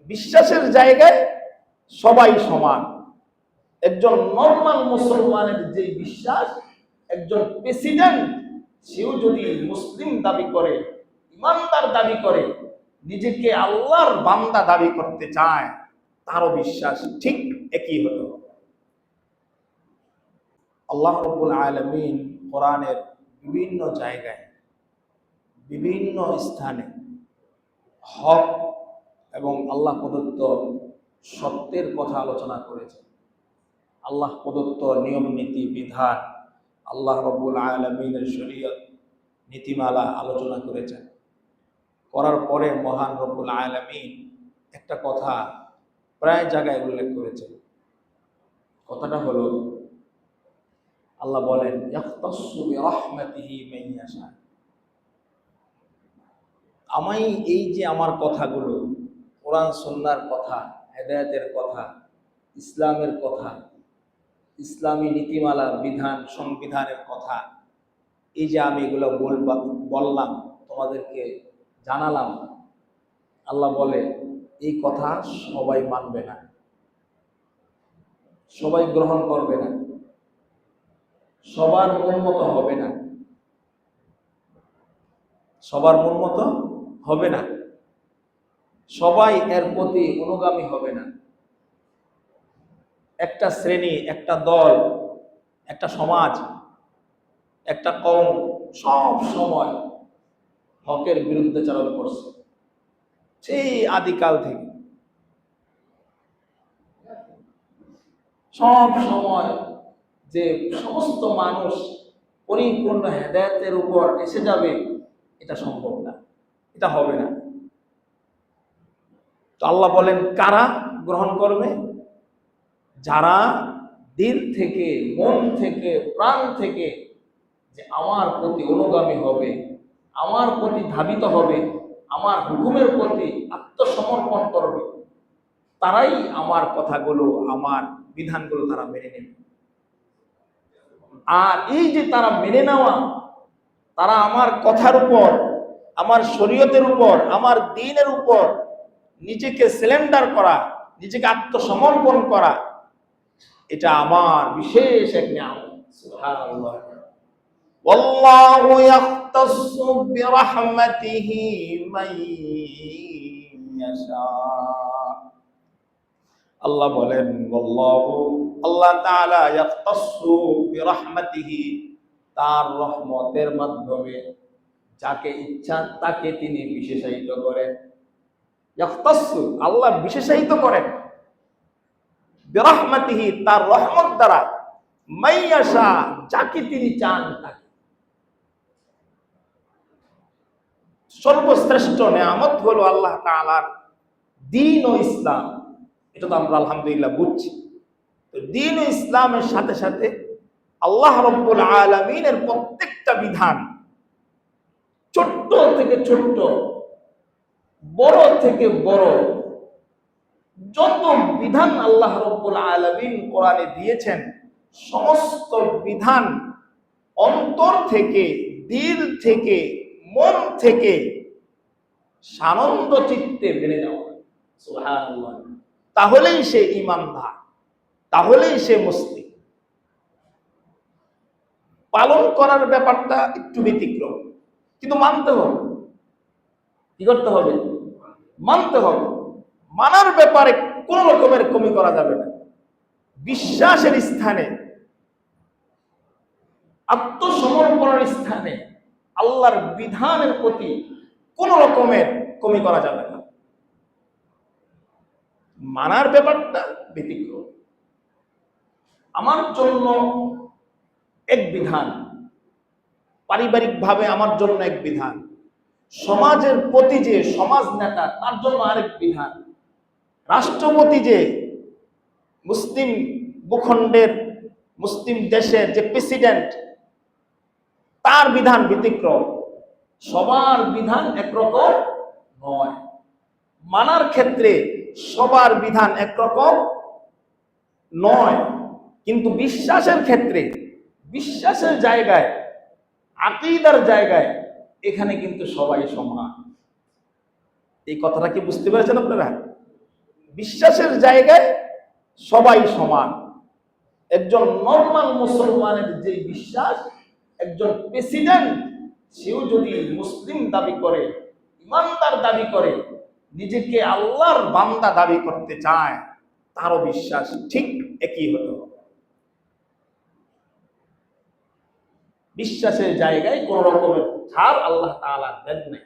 বিশ্বাসের জায়গায় সবাই সমান। একজন নরমাল মুসলমানের যে বিশ্বাস, একজন প্রেসিডেন্ট সেও যদি মুসলিম দাবি করে, ইমানদার দাবি করে, নিজেকে আল্লাহর বান্দা দাবি করতে চায়, তারও বিশ্বাস ঠিক একই হতে হবে। আল্লাহ রাব্বুল আলামিন কোরআনের বিভিন্ন জায়গায়, বিভিন্ন স্থানে হক এবং আল্লাহ প্রদত্ত সত্যের কথা আলোচনা করেছে। আল্লাহ প্রদত্ত নিয়ম নীতি বিধান, আল্লাহ রাব্বুল আলামিনের শরীয়ত নীতিমালা আলোচনা করেছেন। করার পরে মহান রব্বুল আলামিন একটা কথা প্রায় জায়গায় উল্লেখ করেছেন। কথাটা হলো, আল্লাহ বলেন ইয়াখতাসসু বিরাহমাতিহি মান ইয়াশা। আমি এই যে আমার কথাগুলো, কোরআন সুন্নাহর কথা, হেদায়েতের কথা, ইসলামের কথা, ইসলামী নীতিমালা বিধান সংবিধানের কথা, এই যে আমি এগুলো বললাম, তোমাদেরকে জানালাম, আল্লাহ বলে এই কথা সবাই মানবে না, সবাই গ্রহণ করবে না, সবার মন মতো হবে না, সবার মন মতো হবে না, সবাই এর প্রতি অনুগামী হবে না। একটা শ্রেণী, একটা দল, একটা সমাজ, একটা কওম সব সময় হকের বিরুদ্ধে চালনা করছে, সেই আদিকাল থেকে। সব সময় যে সমস্ত মানুষ পরিপূর্ণ হেদায়েতের উপর এসে যাবে, এটা সম্ভব না, এটা হবে না। তো আল্লাহ বলেন কারা গ্রহণ করবে? যারা দিল থেকে, মন থেকে, প্রাণ থেকে যে আমার প্রতি অনুগামী হবে, আমার প্রতি ধাবিত হবে, আমার হুকুমের প্রতি আত্মসমর্পণ করবে, তারাই আমার কথাগুলো, আমার বিধানগুলো তারা মেনে নেবে। আর এই যে তারা মেনে নেওয়া, তারা আমার কথার উপর, আমার শরীয়তের উপর, আমার দ্বীনের উপর নিজেকে সিলেন্ডার করা, নিজেকে আত্মসমর্পণ করা, এটা আমার বিশেষ এক নিয়ামত। সুবহানাল্লাহ। ওয়াল্লাহু ইয়াখতাসসু বিরাহমাতিহি মান ইয়াশা। আল্লাহ বলেন ওয়াল্লাহু, আল্লাহ তাআলা ইয়াখতাসসু বিরাহমাতিহি, তার রহমতের মাধ্যমে যাকে ইচ্ছা তাকে তিনি বিশেষায়িত করেন। ইয়াখতাসসু, আল্লাহ বিশেষায়িত করেন, বিরাহমাতিহি, তার রহমত দ্বারা, মান ইয়াশা, যাকে তিনি চান তাকে। সর্বশ্রেষ্ঠ নিয়ামত হলো আল্লাহ তাআলার দ্বীন ও ইসলাম। এটা তো আমরা আলহামদুলিল্লাহ বুঝছি। তো দ্বীন ও ইসলামের সাথে সাথে আল্লাহ রাব্বুল আলামিনের প্রত্যেকটা বিধান, ছোট্ট থেকে ছোট্ট, বড় থেকে বড়, যত বিধান আল্লাহ রাব্বুল আলামিন কোরআনে দিয়েছেন, সমস্ত বিধান অন্তর থেকে, দিল থেকে, মন থেকে সানন্দ চিত্তে মেনে নেওয়া। সুবহানাল্লাহ। তাহলেই সে ঈমানদার, তাহলেই সে মুসলিম। পালন করার ব্যাপারটা একটু ব্যতিক্রম, কিন্তু মানতে হবে। কি করতে হবে? মানতে হবে। মানার ব্যাপারে কোন রকমের কমি করা যাবে না। বিশ্বাসের স্থানে, আত্মসমর্পণের স্থানে আল্লাহর বিধানের প্রতি কোন রকমের কমি করা যাবে না। মানার ব্যাপারটা ব্যতিক্রম। আমার জন্য এক বিধান, পারিবারিকভাবে আমার জন্য এক বিধান, সমাজের প্রতি যে সমাজ নেতা তার জন্য আরেক বিধান, রাষ্ট্রপতি যে মুসলিম ভূখণ্ডের, মুসলিম দেশের যে প্রেসিডেন্ট, তার বিধান ব্যতিক্রম। সবার বিধান একরকম নয়। মানার ক্ষেত্রে সবার বিধান একরকম নয়, কিন্তু বিশ্বাসের ক্ষেত্রে, বিশ্বাসের জায়গায়, আকীদার জায়গায়, এখানে কিন্তু সবাই সমান। এই কথাটা কি বুঝতে পেরেছেন আপনারা? বিশ্বাসের জায়গায় সবাই সমান। একজন নরমাল মুসলমানের যে বিশ্বাস, একজন প্রেসিডেন্ট সেও যদি মুসলিম দাবি করে, ইমানদার দাবি করে, নিজেকে আল্লাহর বান্দা দাবি করতে চায়, তারও বিশ্বাস ঠিক একই হতো। বিশ্বাসের জায়গায় কোন রকমের ছাড় আল্লাহ তাআলা দেন নাই।